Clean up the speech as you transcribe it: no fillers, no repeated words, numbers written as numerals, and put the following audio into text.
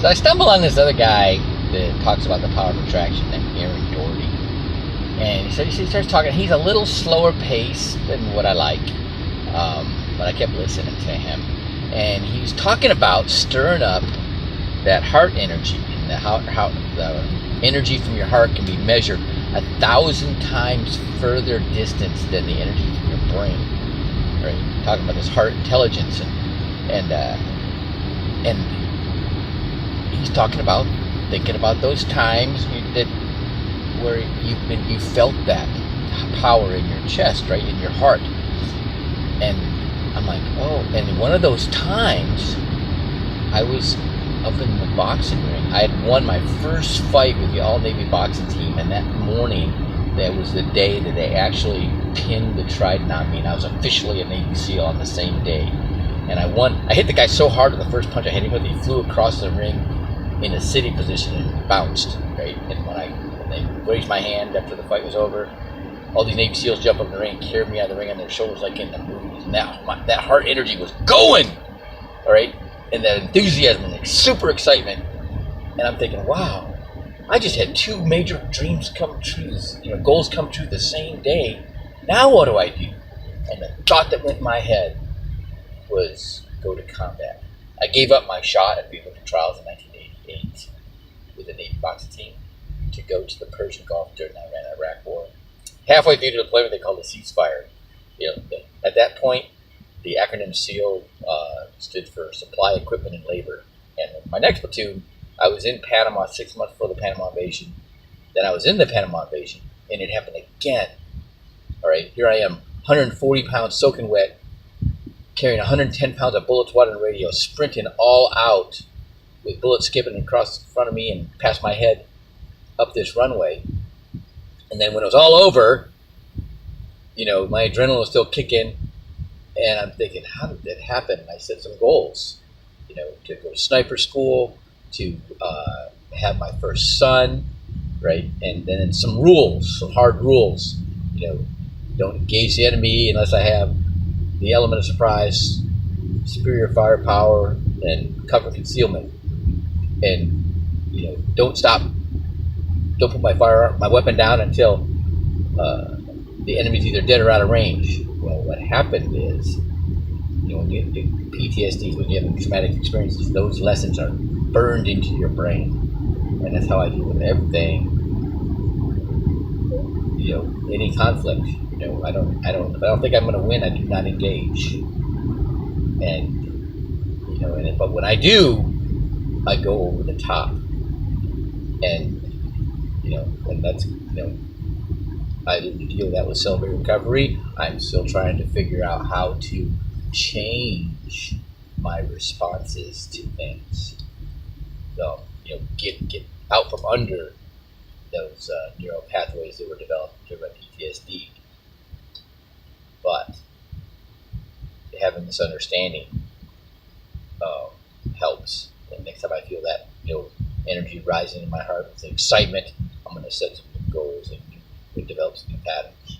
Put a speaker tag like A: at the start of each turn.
A: So I stumble on this other guy that talks about the power of attraction, named Aaron Doherty. And he starts talking. He's a little slower pace than what I like, but I kept listening to him. And he was talking about stirring up that heart energy, and how the energy from your heart can be measured 1,000 times further distance than the energy from your brain. Right? Talking about this heart intelligence, and he's talking about thinking about those times that where you felt that power in your chest, right, in your heart. And I'm like, oh, and one of those times I was up in the boxing ring. I had won my first fight with the All-Navy boxing team, and that morning, that was the day that they actually pinned the Trident on me, and I was officially a Navy SEAL on the same day. And I won. I hit the guy so hard with the first punch I hit him with, he flew across the ring in a sitting position and bounced, right? And when they raised my hand after the fight was over, all these Navy SEALs jump up in the ring, carried me out of the ring on their shoulders like in the movies. And that heart energy was going, all right? And that enthusiasm and super excitement. And I'm thinking, wow, I just had two major dreams come true, goals come true the same day. Now what do I do? And the thought that went in my head was go to combat. I gave up my shot at the Olympic trials in 1988 with the Navy boxing team to go to the Persian Gulf during the Iran-Iraq War. Halfway through the deployment, they called it a ceasefire. At that point, the acronym SEAL stood for Supply, Equipment, and Labor. And my next platoon, I was in Panama 6 months before the Panama invasion. Then I was in the Panama invasion, and it happened again. All right, here I am, 140 pounds soaking wet, carrying 110 pounds of bullets, water, and radio, sprinting all out with bullets skipping across the front of me and past my head up this runway. And then when it was all over, my adrenaline was still kicking, and I'm thinking, how did that happen? And I set some goals, to go to sniper school, to have my first son, right? And then some rules, some hard rules, don't engage the enemy unless I have the element of surprise, superior firepower, and cover concealment. And, don't put my weapon down until the enemy's either dead or out of range. Well, what happened is, when you do PTSD, when you have traumatic experiences, those lessons are burned into your brain. And that's how I deal with everything. Any conflict. If I don't think I'm going to win, I do not engage. And but when I do, I go over the top. And and that's I didn't deal with that with Celebrate Recovery. I'm still trying to figure out how to change my responses to things. So get out from under those neural pathways that were developed driven by PTSD. But having this understanding helps. And next time I feel that energy rising in my heart with excitement, I'm going to set some new goals and develop some new patterns.